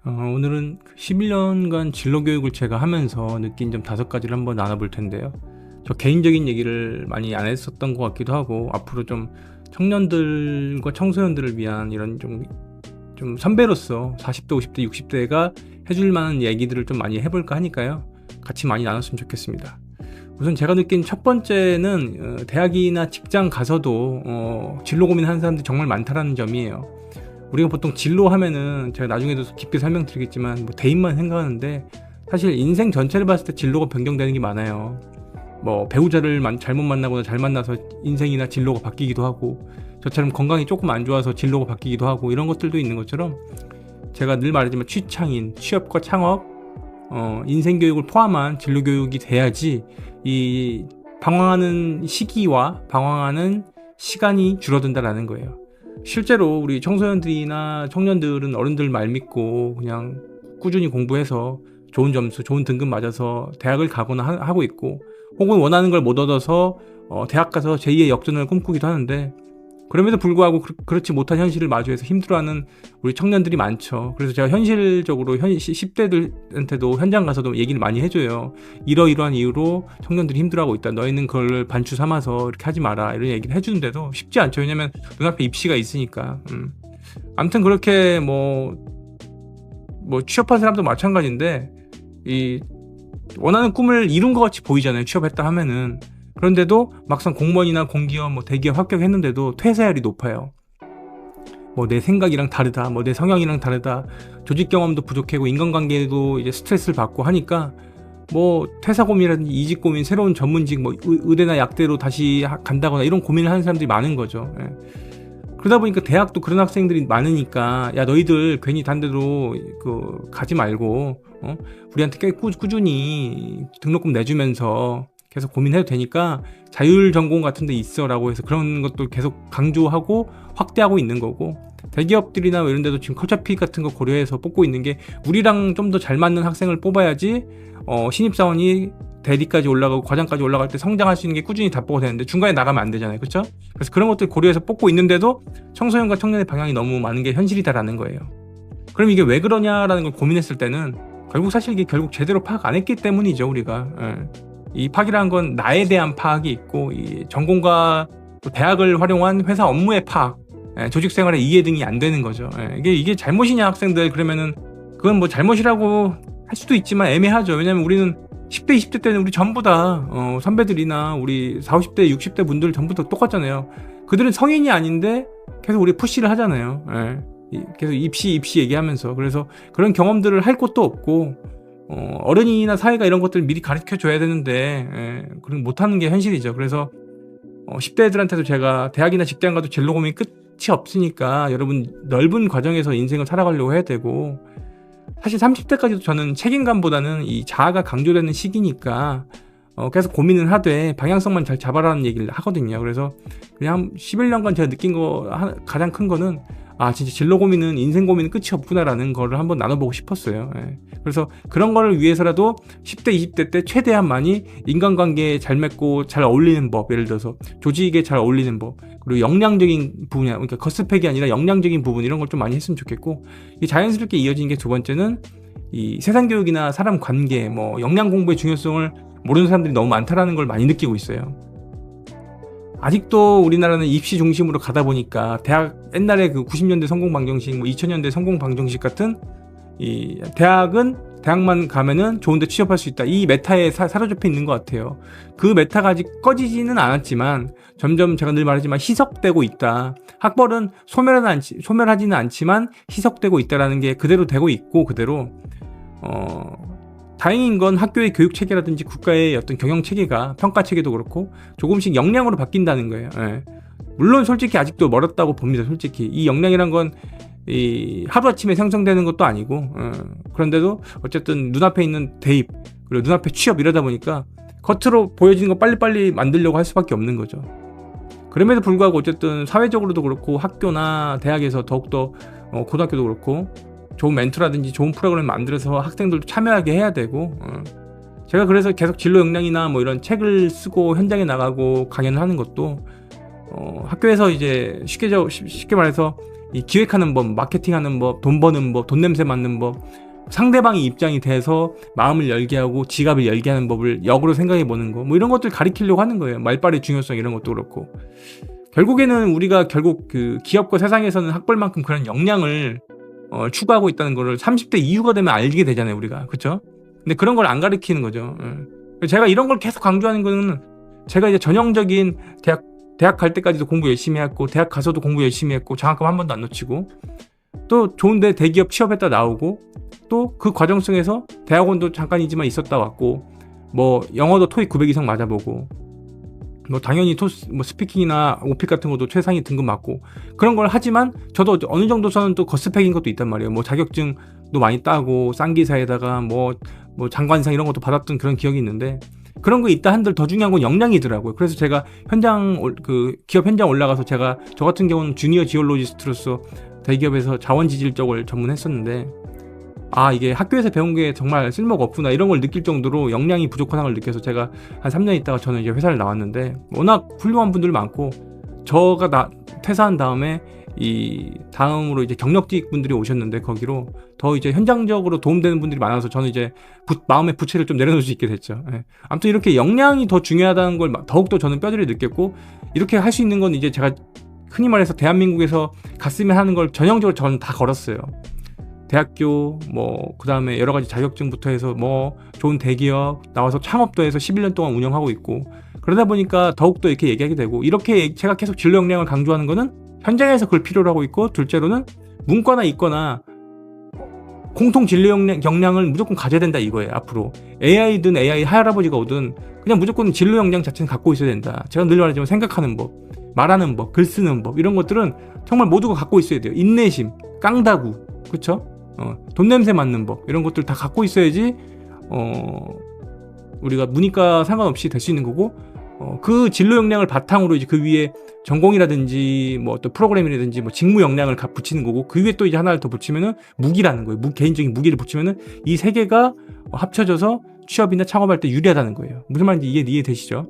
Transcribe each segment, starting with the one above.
오늘은 11년간 진로교육을 제가 하면서 느낀 점 5가지를 한번 나눠볼 텐데요. 저 개인적인 얘기를 많이 안 했었던 것 같기도 하고, 앞으로 좀 청년들과 청소년들을 위한 이런 좀 선배로서 40대, 50대, 60대가 해줄 만한 얘기들을 좀 많이 해볼까 하니까요. 같이 많이 나눴으면 좋겠습니다. 우선 제가 느낀 첫 번째는 대학이나 직장 가서도 진로 고민하는 사람들이 정말 많다라는 점이에요. 우리가 보통 진로 하면은 제가 나중에도 깊게 설명드리겠지만 뭐 대입만 생각하는데, 사실 인생 전체를 봤을 때 진로가 변경되는 게 많아요. 뭐 배우자를 잘못 만나거나 잘 만나서 인생이나 진로가 바뀌기도 하고, 저처럼 건강이 조금 안 좋아서 진로가 바뀌기도 하고, 이런 것들도 있는 것처럼 제가 늘 말하지만 취창인, 취업과 창업, 인생교육을 포함한 진로교육이 돼야지 이 방황하는 시기와 방황하는 시간이 줄어든다라는 거예요. 실제로 우리 청소년들이나 청년들은 어른들 말 믿고 그냥 꾸준히 공부해서 좋은 점수, 좋은 등급 맞아서 대학을 가거나 하고 있고, 혹은 원하는 걸 못 얻어서 대학 가서 제2의 역전을 꿈꾸기도 하는데, 그럼에도 불구하고 그렇지 못한 현실을 마주해서 힘들어하는 우리 청년들이 많죠. 그래서 제가 현실적으로 10대들한테도 현장 가서도 얘기를 많이 해줘요. 이러이러한 이유로 청년들이 힘들어하고 있다. 너희는 그걸 반추 삼아서 이렇게 하지 마라. 이런 얘기를 해주는데도 쉽지 않죠. 왜냐면 눈앞에 입시가 있으니까. 아무튼 그렇게 뭐 취업한 사람도 마찬가지인데, 이 원하는 꿈을 이룬 것 같이 보이잖아요. 취업했다 하면은. 그런데도 막상 공무원이나 공기업, 대기업 합격했는데도 퇴사율이 높아요. 내 생각이랑 다르다, 내 성향이랑 다르다, 조직 경험도 부족하고 인간관계에도 이제 스트레스를 받고 하니까 퇴사 고민이라든지 이직 고민, 새로운 전문직, 의대나 약대로 다시 간다거나 이런 고민을 하는 사람들이 많은 거죠. 예. 그러다 보니까 대학도 그런 학생들이 많으니까, 야 너희들 괜히 단 데로 가지 말고 우리한테 꽤 꾸준히 등록금 내주면서 계속 고민해도 되니까 자율 전공 같은 데 있어라고 해서 그런 것도 계속 강조하고 확대하고 있는 거고, 대기업들이나 이런 데도 지금 컬처핏 같은 거 고려해서 뽑고 있는 게, 우리랑 좀 더 잘 맞는 학생을 뽑아야지 신입사원이 대리까지 올라가고 과장까지 올라갈 때 성장할 수 있는 게 꾸준히 답보가 되는데 중간에 나가면 안 되잖아요. 그렇죠? 그래서 그런 것들 고려해서 뽑고 있는데도 청소년과 청년의 방향이 너무 많은 게 현실이다라는 거예요. 그럼 이게 왜 그러냐라는 걸 고민했을 때는 사실 이게 결국 제대로 파악 안 했기 때문이죠. 우리가 이 파악이라는 건 나에 대한 파악이 있고, 이 전공과 또 대학을 활용한 회사 업무의 파악, 조직 생활의 이해 등이 안 되는 거죠. 이게 잘못이냐 학생들, 그러면은 그건 잘못이라고 할 수도 있지만 애매하죠. 왜냐면 우리는 10대, 20대 때는 우리 전부 다 선배들이나 우리 40, 50대, 60대 분들 전부 다 똑같잖아요. 그들은 성인이 아닌데 계속 우리 푸시를 하잖아요. 계속 입시 얘기하면서. 그래서 그런 경험들을 할 것도 없고, 어른이나 사회가 이런 것들을 미리 가르쳐 줘야 되는데 그런 못하는 게 현실이죠. 그래서 10대들한테도 제가 대학이나 직장 가도 진로 고민 끝이 없으니까 여러분 넓은 과정에서 인생을 살아가려고 해야 되고, 사실 30대까지도 저는 책임감보다는 이 자아가 강조되는 시기니까 계속 고민을 하되 방향성만 잘 잡아라는 얘기를 하거든요. 그래서 그냥 11년간 제가 느낀 거 가장 큰 거는, 진짜 진로 고민은, 인생 고민은 끝이 없구나라는 거를 한번 나눠보고 싶었어요. 그래서 그런 거를 위해서라도 10대, 20대 때 최대한 많이 인간관계에 잘 맺고 잘 어울리는 법, 예를 들어서 조직에 잘 어울리는 법, 그리고 역량적인 부분, 그러니까 겉스펙이 아니라 역량적인 부분, 이런 걸 좀 많이 했으면 좋겠고, 이 자연스럽게 이어진 게 두 번째는 이 세상 교육이나 사람 관계, 역량 공부의 중요성을 모르는 사람들이 너무 많다라는 걸 많이 느끼고 있어요. 아직도 우리나라는 입시 중심으로 가다 보니까 대학, 옛날에 90년대 성공 방정식, 2000년대 성공 방정식 같은, 이 대학만 가면은 좋은 데 취업할 수 있다, 이 메타에 사로잡혀 있는 것 같아요. 그 메타가 아직 꺼지지는 않았지만 점점 제가 늘 말하지만 희석되고 있다. 학벌은 소멸하지는 않지만 희석되고 있다라는 게 그대로 되고 있고, 그대로 다행인 건 학교의 교육 체계라든지 국가의 어떤 경영 체계가, 평가 체계도 그렇고 조금씩 역량으로 바뀐다는 거예요. 물론 솔직히 아직도 멀었다고 봅니다. 솔직히 이 역량이란 건 하루아침에 생성되는 것도 아니고, 그런데도 어쨌든 눈앞에 있는 대입, 그리고 눈앞에 취업, 이러다 보니까 겉으로 보여지는 거 빨리빨리 만들려고 할 수밖에 없는 거죠. 그럼에도 불구하고 어쨌든 사회적으로도 그렇고 학교나 대학에서 더욱더 고등학교도 그렇고 좋은 멘토라든지 좋은 프로그램 만들어서 학생들도 참여하게 해야 되고, 제가 그래서 계속 진로 역량이나 이런 책을 쓰고 현장에 나가고 강연을 하는 것도 학교에서 이제 쉽게 말해서 이 기획하는 법, 마케팅하는 법, 돈 버는 법, 돈 냄새 맡는 법, 상대방이 입장이 돼서 마음을 열게 하고 지갑을 열게 하는 법을 역으로 생각해 보는 거, 뭐 이런 것들 가리키려고 하는 거예요. 말빨의 중요성 이런 것도 그렇고. 결국에는 우리가 결국 그 기업과 세상에서는 학벌만큼 그런 역량을 추구하고 있다는 거를 30대 이후가 되면 알게 되잖아요, 우리가. 그쵸? 근데 그런 걸 안 가리키는 거죠. 제가 이런 걸 계속 강조하는 거는 제가 이제 전형적인 대학 갈 때까지도 공부 열심히 했고, 대학 가서도 공부 열심히 했고, 장학금 한 번도 안 놓치고, 또 좋은데 대기업 취업했다 나오고, 또 그 과정 속에서 대학원도 잠깐이지만 있었다 왔고, 뭐 영어도 토익 900 이상 맞아보고, 뭐 당연히 뭐 스피킹이나 오픽 같은 것도 최상위 등급 맞고 그런 걸 하지만 저도 어느 정도 저는 또 거스펙인 것도 있단 말이에요. 뭐 자격증도 많이 따고 싼 기사에다가 뭐 장관상 이런 것도 받았던 그런 기억이 있는데 그런 거 있다 한들 더 중요한 건 역량이더라고요. 그래서 제가 기업 현장 올라가서 저 같은 경우는 주니어 지올로지스트로서 대기업에서 자원지질 쪽을 전문했었는데 이게 학교에서 배운 게 정말 쓸모가 없구나 이런 걸 느낄 정도로 역량이 부족한 걸 느껴서 제가 한 3년 있다가 저는 이제 회사를 나왔는데 워낙 훌륭한 분들 많고 저가 퇴사한 다음에 다음으로 이제 경력직 분들이 오셨는데 거기로 더 이제 현장적으로 도움되는 분들이 많아서 저는 이제 마음의 부채를 좀 내려놓을 수 있게 됐죠. 예. 아무튼 이렇게 역량이 더 중요하다는 걸 더욱더 저는 뼈저리 느꼈고 이렇게 할 수 있는 건 이제 제가 흔히 말해서 대한민국에서 갔으면 하는 걸 전형적으로 저는 다 걸었어요. 대학교 그 다음에 여러 가지 자격증부터 해서 좋은 대기업 나와서 창업도 해서 11년 동안 운영하고 있고 그러다 보니까 더욱더 이렇게 얘기하게 되고 이렇게 제가 계속 진로 역량을 강조하는 거는 현장에서 그걸 필요로 하고 있고 둘째로는 문과나 이과나 공통 진로 역량을 무조건 가져야 된다 이거예요. 앞으로 AI든 AI 할아버지가 오든 그냥 무조건 진로 역량 자체는 갖고 있어야 된다. 제가 늘 말하지만 생각하는 법, 말하는 법, 글 쓰는 법 이런 것들은 정말 모두가 갖고 있어야 돼요. 인내심, 깡다구, 그쵸? 돈 냄새 맡는 법 이런 것들 다 갖고 있어야지 우리가 문이과 상관없이 될 수 있는 거고 그 진로 역량을 바탕으로 이제 그 위에 전공이라든지 또 프로그램이라든지 직무 역량을 붙이는 거고 그 위에 또 이제 하나를 더 붙이면은 무기라는 거예요. 개인적인 무기를 붙이면은 이 세 개가 합쳐져서 취업이나 창업할 때 유리하다는 거예요. 무슨 말인지 이해되시죠?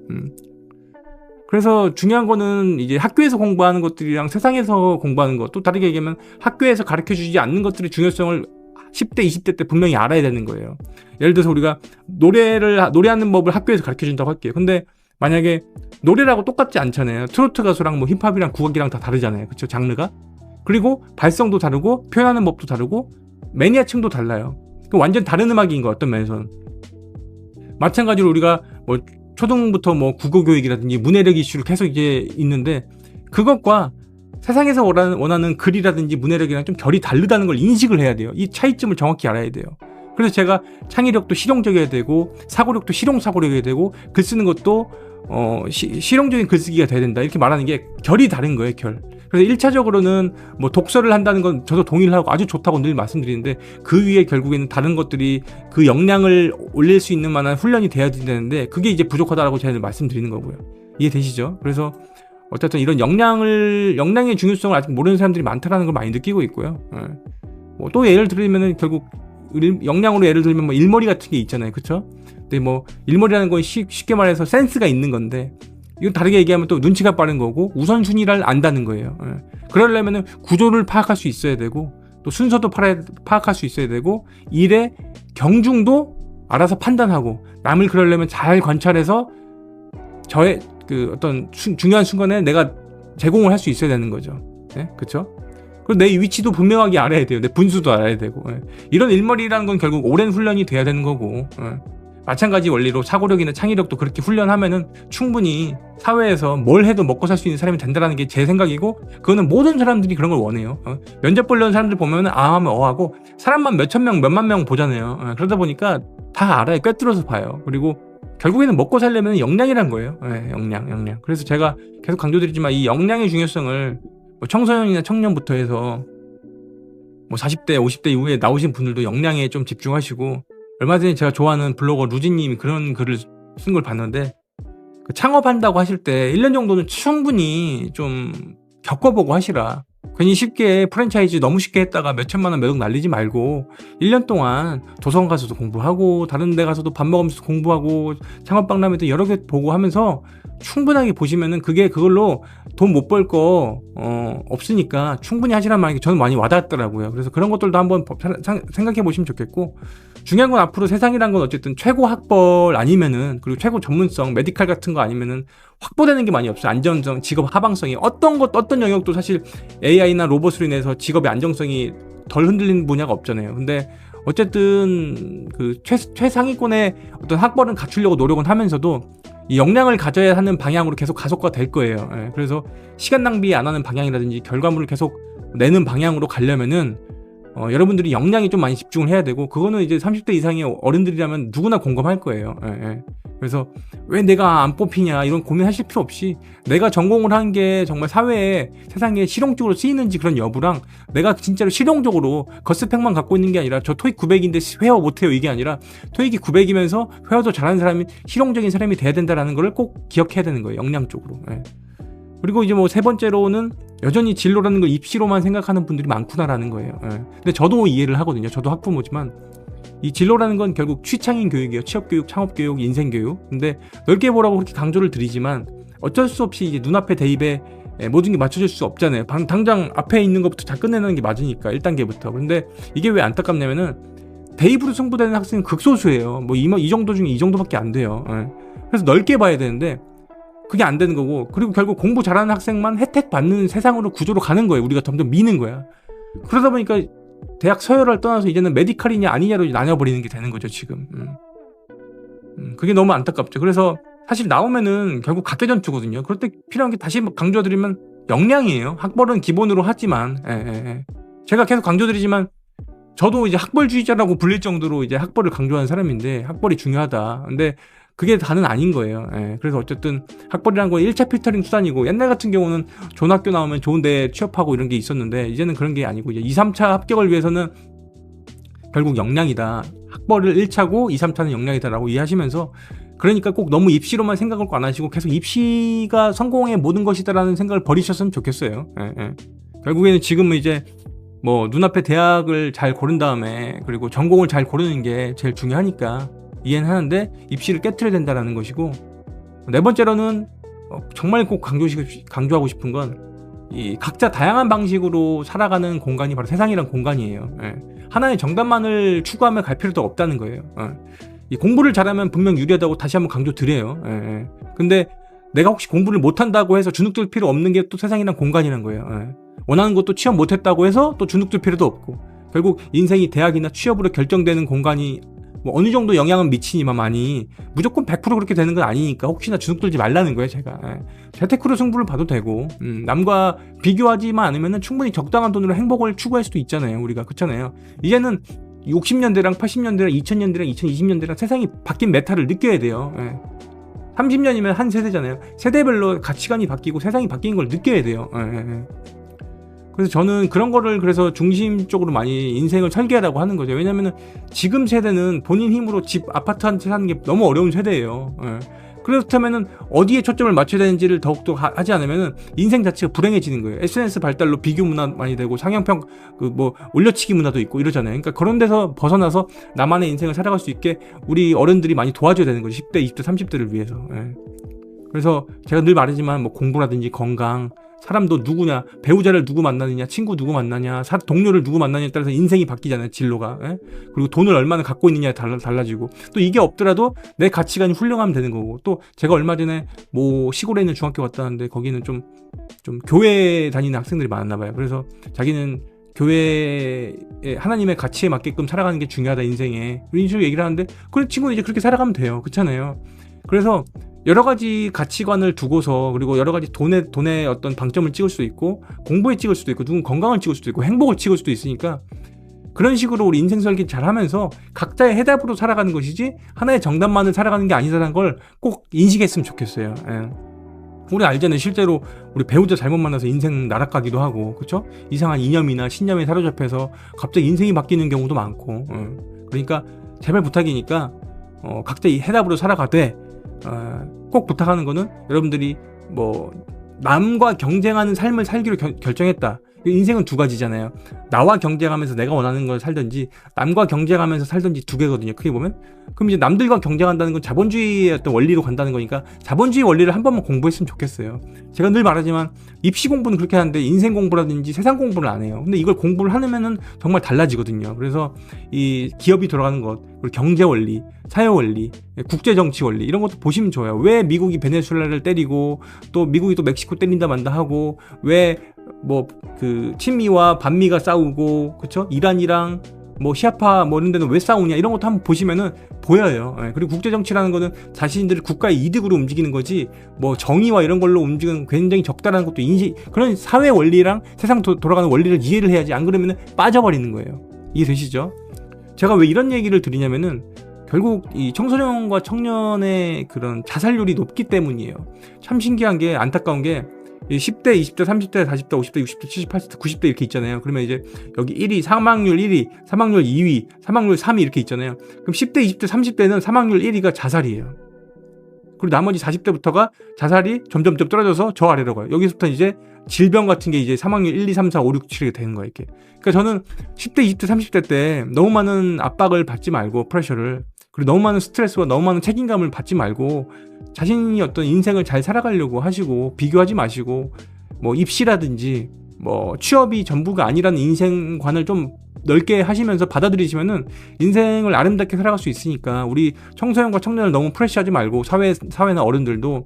그래서 중요한 거는 이제 학교에서 공부하는 것들이랑 세상에서 공부하는 것, 또 다르게 얘기하면 학교에서 가르쳐 주지 않는 것들의 중요성을 10대, 20대 때 분명히 알아야 되는 거예요. 예를 들어서 우리가 노래하는 법을 학교에서 가르쳐 준다고 할게요. 근데 만약에 노래라고 똑같지 않잖아요. 트로트 가수랑 힙합이랑 국악이랑 다 다르잖아요. 그쵸? 장르가. 그리고 발성도 다르고 표현하는 법도 다르고 매니아층도 달라요. 완전 다른 음악인 거예요. 어떤 면에서는. 마찬가지로 우리가 초등부터 국어교육이라든지 문해력 이슈를 계속 이제 있는데 그것과 세상에서 원하는 글이라든지 문해력이랑 좀 결이 다르다는 걸 인식을 해야 돼요. 이 차이점을 정확히 알아야 돼요. 그래서 제가 창의력도 실용적이어야 되고 사고력도 실용사고력이어야 되고 글 쓰는 것도 실용적인 글쓰기가 돼야 된다. 이렇게 말하는 게 결이 다른 거예요. 결. 그래서 1차적으로는 독서를 한다는 건 저도 동의를 하고 아주 좋다고 늘 말씀드리는데 그 위에 결국에는 다른 것들이 그 역량을 올릴 수 있는 만한 훈련이 돼야 되는데 그게 이제 부족하다라고 제가 말씀드리는 거고요. 이해되시죠? 그래서 어쨌든 이런 역량의 중요성을 아직 모르는 사람들이 많다라는 걸 많이 느끼고 있고요. 또 예를 들면은 결국 역량으로 예를 들면 일머리 같은 게 있잖아요. 그쵸? 근데 일머리라는 건 쉽게 말해서 센스가 있는 건데 이건 다르게 얘기하면 또 눈치가 빠른 거고 우선순위를 안다는 거예요. 그러려면 구조를 파악할 수 있어야 되고 또 순서도 파악할 수 있어야 되고 일의 경중도 알아서 판단하고 남을 그러려면 잘 관찰해서 저의 그 어떤 중요한 순간에 내가 제공을 할 수 있어야 되는 거죠. 네? 그쵸? 그리고 내 위치도 분명하게 알아야 돼요. 내 분수도 알아야 되고. 이런 일머리라는 건 결국 오랜 훈련이 돼야 되는 거고. 마찬가지 원리로 사고력이나 창의력도 그렇게 훈련하면은 충분히 사회에서 뭘 해도 먹고 살 수 있는 사람이 된다라는 게 제 생각이고 그거는 모든 사람들이 그런 걸 원해요. 면접 보려는 사람들 보면은 하면 하고 사람만 몇천 명, 몇만 명 보잖아요. 그러다 보니까 다 알아요. 꿰뚫어서 봐요. 그리고 결국에는 먹고 살려면 역량이란 거예요. 역량. 그래서 제가 계속 강조드리지만 이 역량의 중요성을 청소년이나 청년부터 해서 40대, 50대 이후에 나오신 분들도 역량에 좀 집중하시고 얼마 전에 제가 좋아하는 블로거 루지님이 그런 글을 쓴 걸 봤는데 창업한다고 하실 때 1년 정도는 충분히 좀 겪어보고 하시라. 괜히 쉽게 프랜차이즈 너무 쉽게 했다가 몇 천만 원 몇 억 날리지 말고 1년 동안 도서관 가서도 공부하고 다른 데 가서도 밥 먹으면서 공부하고 창업박람회도 여러 개 보고 하면서 충분하게 보시면은 그걸로 돈 못 벌 거 없으니까 충분히 하시란 말이 저는 많이 와닿았더라고요. 그래서 그런 것들도 한번 생각해 보시면 좋겠고, 중요한 건 앞으로 세상이란 건 어쨌든 최고 학벌 아니면은, 그리고 최고 전문성 메디칼 같은 거 아니면은 확보되는 게 많이 없어요. 안전성, 직업 하방성이 어떤 영역도 사실 AI나 로봇으로 인해서 직업의 안정성이 덜 흔들리는 분야가 없잖아요. 근데 어쨌든 그 최상위권의 어떤 학벌은 갖추려고 노력은 하면서도 이 역량을 가져야 하는 방향으로 계속 가속화 될 거예요. 예, 그래서 시간 낭비 안 하는 방향이라든지 결과물을 계속 내는 방향으로 가려면은 여러분들이 역량이 좀 많이 집중을 해야 되고, 그거는 이제 30대 이상의 어른들이라면 누구나 공감할 거예요. 예, 예. 그래서 왜 내가 안 뽑히냐 이런 고민하실 필요 없이 내가 전공을 한 게 정말 사회에 세상에 실용적으로 쓰이는지 그런 여부랑, 내가 진짜로 실용적으로 겉스펙만 갖고 있는 게 아니라 저 토익 900인데 회화 못해요 이게 아니라 토익이 900이면서 회화도 잘하는 사람이 실용적인 사람이 돼야 된다라는 걸 꼭 기억해야 되는 거예요. 역량 쪽으로. 예. 그리고 이제 뭐 세 번째로는 여전히 진로라는 걸 입시로만 생각하는 분들이 많구나라는 거예요. 예. 근데 저도 이해를 하거든요. 저도 학부모지만 이 진로라는 건 결국 취창인 교육이에요. 취업교육, 창업교육, 인생교육. 근데 넓게 보라고 그렇게 강조를 드리지만 어쩔 수 없이 이제 눈앞에 대입에 모든 게 맞춰질 수 없잖아요. 당장 앞에 있는 것부터 잘 끝내는 게 맞으니까 1단계부터. 근데 이게 왜 안타깝냐면은 대입으로 승부되는 학생은 극소수예요. 뭐 이 정도 중에 이 정도밖에 안 돼요. 예. 그래서 넓게 봐야 되는데 그게 안 되는 거고, 그리고 결국 공부 잘하는 학생만 혜택 받는 세상으로 구조로 가는 거예요. 우리가 점점 미는 거야. 그러다 보니까 대학 서열을 떠나서 이제는 메디칼이냐 아니냐로 나뉘어버리는 게 되는 거죠 지금. 그게 너무 안타깝죠. 그래서 사실 나오면은 결국 각개전투거든요. 그럴 때 필요한 게 다시 강조드리면 역량이에요. 학벌은 기본으로 하지만, 제가 계속 강조드리지만 저도 이제 학벌주의자라고 불릴 정도로 이제 학벌을 강조하는 사람인데, 학벌이 중요하다. 근데 그게 다는 아닌 거예요. 그래서 어쨌든 학벌이라는 건 1차 필터링 수단이고, 옛날 같은 경우는 좋은 학교 나오면 좋은 데 취업하고 이런 게 있었는데 이제는 그런 게 아니고 이제 2, 3차 합격을 위해서는 결국 역량이다. 학벌을 1차고 2, 3차는 역량이다라고 이해하시면서, 그러니까 꼭 너무 입시로만 생각을 안 하시고 계속 입시가 성공의 모든 것이다라는 생각을 버리셨으면 좋겠어요. 결국에는 지금은 이제 뭐 눈앞에 대학을 잘 고른 다음에 그리고 전공을 잘 고르는 게 제일 중요하니까 이해는 하는데 입시를 깨트려야 된다는 것이고, 네 번째로는 정말 꼭 강조하고 싶은 건 이 각자 다양한 방식으로 살아가는 공간이 바로 세상이란 공간이에요. 하나의 정답만을 추구하며 갈 필요도 없다는 거예요. 이 공부를 잘하면 분명 유리하다고 다시 한번 강조드려요. 근데 내가 혹시 공부를 못한다고 해서 주눅들 필요 없는 게 또 세상이란 공간이란 거예요. 원하는 것도 취업 못했다고 해서 또 주눅들 필요도 없고, 결국 인생이 대학이나 취업으로 결정되는 공간이 뭐 어느 정도 영향은 미치니만이 무조건 100% 그렇게 되는 건 아니니까 혹시나 주눅들지 말라는 거예요. 제가 재테크로 승부를 봐도 되고, 남과 비교하지만 않으면 충분히 적당한 돈으로 행복을 추구할 수도 있잖아요. 우리가 그렇잖아요. 이제는 60년대랑 80년대랑 2000년대랑 2020년대랑 세상이 바뀐 메타를 느껴야 돼요. 30년이면 한 세대잖아요. 세대별로 가치관이 바뀌고 세상이 바뀐 걸 느껴야 돼요. 그래서 저는 그런 거를 그래서 중심적으로 많이 인생을 설계하라고 하는 거죠. 왜냐면은 지금 세대는 본인 힘으로 집, 아파트 한 채 사는 게 너무 어려운 세대예요. 그렇다면은 어디에 초점을 맞춰야 되는지를 더욱더 하지 않으면은 인생 자체가 불행해지는 거예요. SNS 발달로 비교 문화 많이 되고 상향평, 뭐 올려치기 문화도 있고 이러잖아요. 그러니까 그런 데서 벗어나서 나만의 인생을 살아갈 수 있게 우리 어른들이 많이 도와줘야 되는 거죠. 10대, 20대, 30대를 위해서. 그래서 제가 늘 말하지만 뭐 공부라든지 건강, 사람도 누구냐, 배우자를 누구 만나느냐, 친구 누구 만나냐, 동료를 누구 만나냐에 따라서 인생이 바뀌잖아요. 진로가. 그리고 돈을 얼마나 갖고 있느냐에 달라지고, 또 이게 없더라도 내 가치관이 훌륭하면 되는 거고, 또 제가 얼마 전에 뭐 시골에 있는 중학교 갔다 왔는데 거기는 좀 교회 다니는 학생들이 많았나 봐요. 그래서 자기는 교회의 하나님의 가치에 맞게끔 살아가는 게 중요하다 인생에, 이런 식으로 얘기를 하는데, 그래 친구는 이제 그렇게 살아가면 돼요. 그렇잖아요. 그래서 여러 가지 가치관을 두고서, 그리고 여러 가지 돈에 어떤 방점을 찍을 수도 있고, 공부에 찍을 수도 있고, 누군 건강을 찍을 수도 있고, 행복을 찍을 수도 있으니까, 그런 식으로 우리 인생 설계 잘 하면서 각자의 해답으로 살아가는 것이지 하나의 정답만을 살아가는 게 아니다라는 걸 꼭 인식했으면 좋겠어요. 우리 알잖아요. 실제로 우리 배우자 잘못 만나서 인생 나락가기도 하고, 그렇죠? 이상한 이념이나 신념에 사로잡혀서 갑자기 인생이 바뀌는 경우도 많고, 그러니까 제발 부탁이니까 각자 이 해답으로 살아가되, 꼭 부탁하는 거는 여러분들이 뭐 남과 경쟁하는 삶을 살기로 결정했다. 인생은 두 가지잖아요. 나와 경쟁하면서 내가 원하는 걸 살든지 남과 경쟁하면서 살든지 두 개거든요. 크게 보면. 그럼 이제 남들과 경쟁한다는 건 자본주의의 어떤 원리로 간다는 거니까 자본주의 원리를 한 번만 공부했으면 좋겠어요. 제가 늘 말하지만 입시 공부는 그렇게 하는데 인생 공부라든지 세상 공부를 안 해요. 근데 이걸 공부를 하면은 정말 달라지거든요. 그래서 이 기업이 돌아가는 것, 그리고 경제 원리, 사회 원리, 국제 정치 원리 이런 것도 보시면 좋아요. 왜 미국이 베네수엘라를 때리고 또 미국이 또 멕시코 때린다 만다 하고 왜 뭐 그 친미와 반미가 싸우고 그쵸? 이란이랑 뭐 시아파 뭐 이런 데는 왜 싸우냐 이런 것도 한번 보시면은 보여요. 예. 그리고 국제 정치라는 거는 자신들 국가의 이득으로 움직이는 거지 뭐 정의와 이런 걸로 움직이는 굉장히 적다라는 것도 그런 사회 원리랑 세상 돌아가는 원리를 이해를 해야지 안 그러면은 빠져버리는 거예요. 이해되시죠? 제가 왜 이런 얘기를 드리냐면은 결국 이 청소년과 청년의 그런 자살률이 높기 때문이에요. 참 신기한 게 안타까운 게 10대, 20대, 30대, 40대, 50대, 60대, 70대, 80대, 90대 이렇게 있잖아요. 그러면 이제 여기 1위, 사망률 1위, 사망률 2위, 사망률 3위 이렇게 있잖아요. 그럼 10대, 20대, 30대는 사망률 1위가 자살이에요. 그리고 나머지 40대부터가 자살이 점점점 떨어져서 저 아래로 가요. 여기서부터 이제 질병 같은 게 이제 사망률 1, 2, 3, 4, 5, 6, 7이 되는 거예요. 이렇게. 그러니까 저는 10대, 20대, 30대 때 너무 많은 압박을 받지 말고 프레셔를 그리고 너무 많은 스트레스와 너무 많은 책임감을 받지 말고 자신이 어떤 인생을 잘 살아가려고 하시고 비교하지 마시고 뭐 입시라든지 뭐 취업이 전부가 아니라는 인생관을 좀 넓게 하시면서 받아들이시면은 인생을 아름답게 살아갈 수 있으니까 우리 청소년과 청년을 너무 프레시하지 말고 사회나 어른들도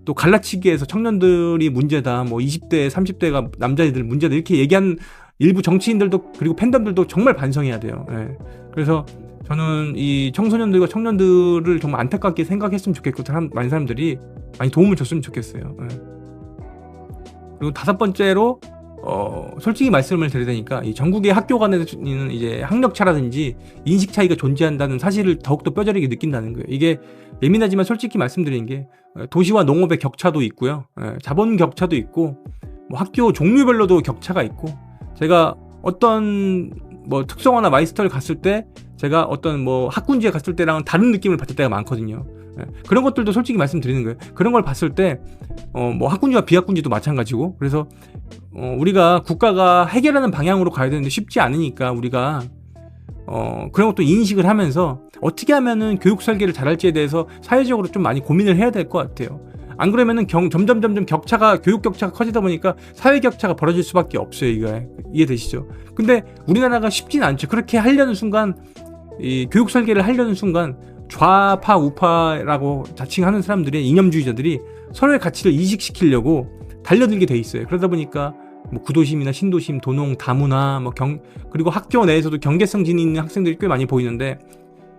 또 갈라치기에서 청년들이 문제다 뭐 20대 30대가 남자애들 문제다 이렇게 얘기한 일부 정치인들도 그리고 팬덤들도 정말 반성해야 돼요. 예. 그래서 저는 이 청소년들과 청년들을 정말 안타깝게 생각했으면 좋겠고 많은 사람들이 많이 도움을 줬으면 좋겠어요. 예. 그리고 다섯 번째로 솔직히 말씀을 드리자니까 이 전국의 학교 간에는 이제 학력차라든지 인식 차이가 존재한다는 사실을 더욱더 뼈저리게 느낀다는 거예요. 이게 예민하지만 솔직히 말씀드리는 게 도시와 농업의 격차도 있고요. 예, 자본 격차도 있고 뭐 학교 종류별로도 격차가 있고 제가 어떤 뭐 특성화나 마이스터를 갔을 때 제가 어떤 뭐 학군지에 갔을 때랑은 다른 느낌을 받을 때가 많거든요. 예, 그런 것들도 솔직히 말씀드리는 거예요. 그런 걸 봤을 때 뭐 학군지와 비학군지도 마찬가지고 그래서 우리가 국가가 해결하는 방향으로 가야 되는데 쉽지 않으니까 우리가 그런 것도 인식을 하면서 어떻게 하면은 교육 설계를 잘할지에 대해서 사회적으로 좀 많이 고민을 해야 될 것 같아요. 안 그러면은 점점 교육 격차가 커지다 보니까 사회 격차가 벌어질 수밖에 없어요. 이거 이해되시죠? 근데 우리나라가 쉽진 않죠. 그렇게 하려는 순간 이 교육 설계를 하려는 순간 좌파 우파라고 자칭하는 사람들이 이념주의자들이 서로의 가치를 이식시키려고 달려들게 돼 있어요. 그러다 보니까 뭐 구도심이나 신도심, 도농, 다문화, 그리고 학교 내에서도 경계성 지닌 있는 학생들이 꽤 많이 보이는데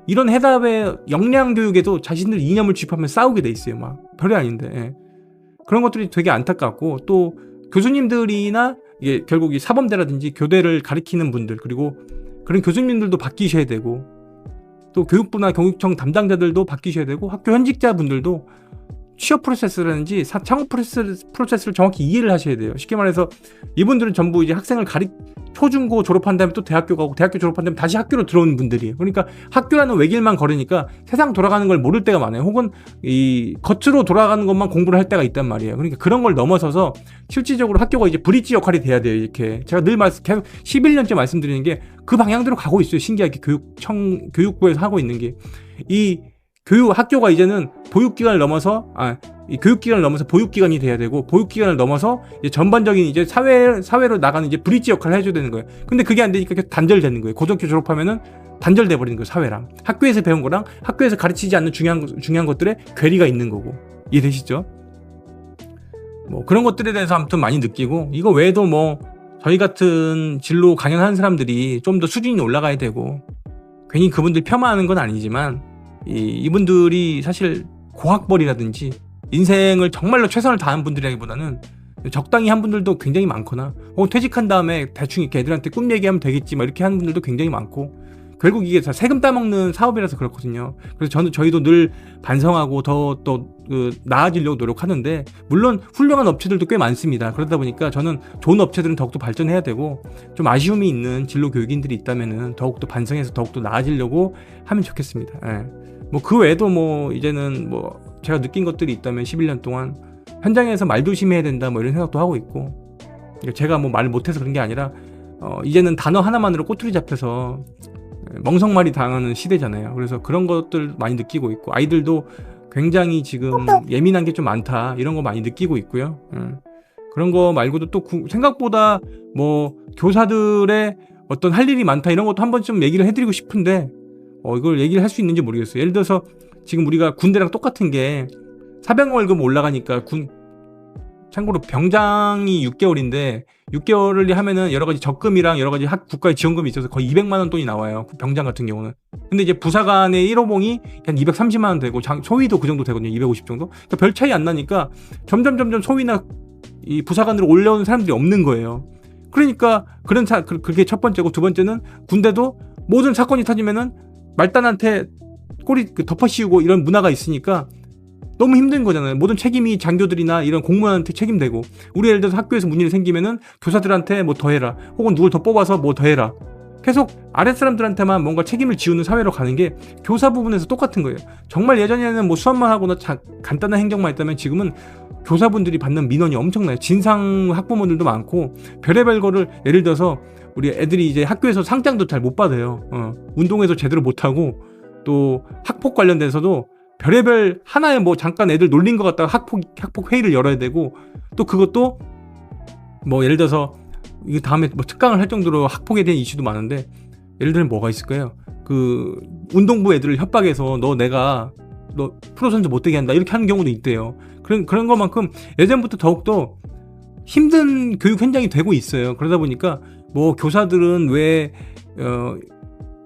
이런 해답의 역량 교육에도 자신들 이념을 주입하면 싸우게 돼 있어요. 막 별이 아닌데 예. 그런 것들이 되게 안타깝고 또 교수님들이나 이게 결국 이 사범대라든지 교대를 가리키는 분들 그리고 그런 교수님들도 바뀌셔야 되고 또 교육부나 교육청 담당자들도 바뀌셔야 되고 학교 현직자분들도 취업 프로세스라든지 창업 프로세스를 정확히 이해를 하셔야 돼요. 쉽게 말해서 이분들은 전부 이제 학생을 초중고 졸업한 다음에 또 대학교 가고 대학교 졸업한 다음에 다시 학교로 들어온 분들이에요. 그러니까 학교라는 외길만 걸으니까 세상 돌아가는 걸 모를 때가 많아요. 혹은 이 겉으로 돌아가는 것만 공부를 할 때가 있단 말이에요. 그러니까 그런 걸 넘어서서 실질적으로 학교가 이제 브릿지 역할이 돼야 돼요. 이렇게 제가 늘 계속 11년째 말씀드리는 게 그 방향대로 가고 있어요. 신기하게 교육부에서 하고 있는 게 이 학교가 이제는 보육기관을 넘어서 이 교육기관을 넘어서 보육기관이 돼야 되고 보육기관을 넘어서 이제 전반적인 이제 사회로 나가는 이제 브릿지 역할을 해줘야 되는 거예요. 근데 그게 안 되니까 계속 단절되는 거예요. 고등학교 졸업하면은 단절돼 버리는 거예요. 사회랑 학교에서 배운 거랑 학교에서 가르치지 않는 중요한 것들에 괴리가 있는 거고 이해되시죠? 뭐 그런 것들에 대해서 아무튼 많이 느끼고 이거 외에도 뭐 저희 같은 진로 강연하는 사람들이 좀 더 수준이 올라가야 되고 괜히 그분들 폄하하는 건 아니지만 이분들이 사실 고학벌이라든지 인생을 정말로 최선을 다한 분들이라기보다는 적당히 한 분들도 굉장히 많거나 퇴직한 다음에 대충 이렇게 애들한테 꿈 얘기하면 되겠지 막 이렇게 하는 분들도 굉장히 많고 결국 이게 다 세금 따먹는 사업이라서 그렇거든요. 그래서 저희도 늘 반성하고 더 나아지려고 노력하는데 물론 훌륭한 업체들도 꽤 많습니다. 그러다 보니까 저는 좋은 업체들은 더욱더 발전해야 되고 좀 아쉬움이 있는 진로 교육인들이 있다면은 더욱더 반성해서 더욱더 나아지려고 하면 좋겠습니다. 예. 뭐 그 외에도 뭐 이제는 뭐 제가 느낀 것들이 있다면 11년 동안 현장에서 말 조심해야 된다 뭐 이런 생각도 하고 있고 제가 뭐 말을 못해서 그런 게 아니라 이제는 단어 하나만으로 꼬투리 잡혀서 멍석말이 당하는 시대잖아요. 그래서 그런 것들 많이 느끼고 있고, 아이들도 굉장히 지금 예민한 게 좀 많다, 이런 거 많이 느끼고 있고요. 그런 거 말고도 또 생각보다 뭐 교사들의 어떤 할 일이 많다, 이런 것도 한번 좀 얘기를 해드리고 싶은데 이걸 얘기를 할 수 있는지 모르겠어요. 예를 들어서 지금 우리가 군대랑 똑같은 게 사병 월급 올라가니까 참고로 병장이 6개월인데 6개월을 하면은 여러 가지 적금이랑 여러 가지 국가의 지원금이 있어서 거의 200만 원 돈이 나와요. 병장 같은 경우는. 근데 이제 부사관의 1호봉이 한 230만 원 되고 소위도 그 정도 되거든요. 250 정도. 그러니까 별 차이 안 나니까 점점 소위나 이 부사관으로 올라오는 사람들이 없는 거예요. 그러니까 그게 첫 번째고, 두 번째는 군대도 모든 사건이 터지면은 말단한테 꼬리 덮어씌우고 이런 문화가 있으니까 너무 힘든 거잖아요. 모든 책임이 장교들이나 이런 공무원한테 책임되고, 우리 예를 들어서 학교에서 문제가 생기면은 교사들한테 뭐 더 해라, 혹은 누굴 더 뽑아서 뭐 더 해라, 계속 아랫사람들한테만 뭔가 책임을 지우는 사회로 가는 게 교사 부분에서 똑같은 거예요. 정말 예전에는 뭐 수업만 하거나 간단한 행정만 했다면 지금은 교사분들이 받는 민원이 엄청나요. 진상 학부모들도 많고 별의별 거를, 예를 들어서 우리 애들이 이제 학교에서 상장도 잘 못 받아요. 운동회도 제대로 못하고, 또 학폭 관련돼서도 별의별 하나에 뭐 잠깐 애들 놀린 것 같다가 학폭 회의를 열어야 되고, 또 그것도 뭐 예를 들어서 이 다음에 뭐 특강을 할 정도로 학폭에 대한 이슈도 많은데, 예를 들면 뭐가 있을까요? 그 운동부 애들을 협박해서 너 프로 선수 못 되게 한다, 이렇게 하는 경우도 있대요. 그런 것만큼 예전부터 더욱더 힘든 교육 현장이 되고 있어요. 그러다 보니까 뭐 교사들은 왜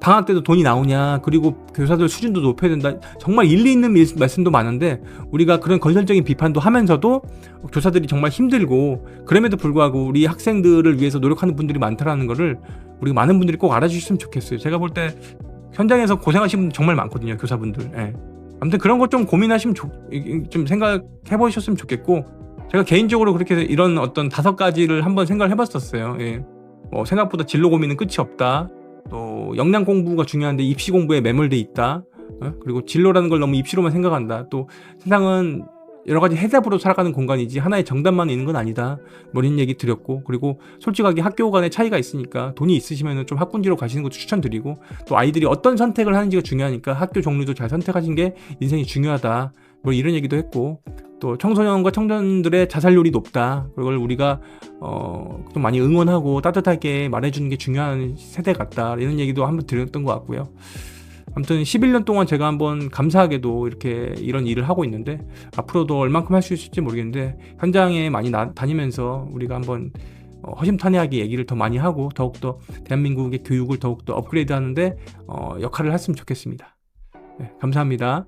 방학 때도 돈이 나오냐, 그리고 교사들 수준도 높여야 된다, 정말 일리 있는 말씀도 많은데, 우리가 그런 건설적인 비판도 하면서도 교사들이 정말 힘들고, 그럼에도 불구하고 우리 학생들을 위해서 노력하는 분들이 많다라는 거를 우리 많은 분들이 꼭 알아주셨으면 좋겠어요. 제가 볼 때 현장에서 고생하시는 분들 정말 많거든요, 교사분들. 예. 아무튼 그런 거 좀 고민하시면 좀 생각해 보셨으면 좋겠고, 제가 개인적으로 그렇게 이런 어떤 5가지를 한번 생각을 해봤었어요. 예. 생각보다 진로 고민은 끝이 없다, 또 역량 공부가 중요한데 입시 공부에 매몰돼 있다, 그리고 진로라는 걸 너무 입시로만 생각한다, 또 세상은 여러 가지 해답으로 살아가는 공간이지 하나의 정답만 있는 건 아니다, 뭐 이런 얘기 드렸고, 그리고 솔직하게 학교 간의 차이가 있으니까 돈이 있으시면 좀 학군지로 가시는 것도 추천드리고, 또 아이들이 어떤 선택을 하는지가 중요하니까 학교 종류도 잘 선택하신 게 인생이 중요하다, 뭐 이런 얘기도 했고, 또 청소년과 청년들의 자살률이 높다, 그걸 우리가 좀 많이 응원하고 따뜻하게 말해주는 게 중요한 세대 같다, 이런 얘기도 한번 드렸던 것 같고요. 아무튼 11년 동안 제가 한번 감사하게도 이렇게 이런 일을 하고 있는데, 앞으로도 얼만큼 할 수 있을지 모르겠는데, 현장에 많이 다니면서 우리가 한번 허심탄회하게 얘기를 더 많이 하고, 더욱더 대한민국의 교육을 더욱더 업그레이드 하는데 역할을 했으면 좋겠습니다. 네, 감사합니다.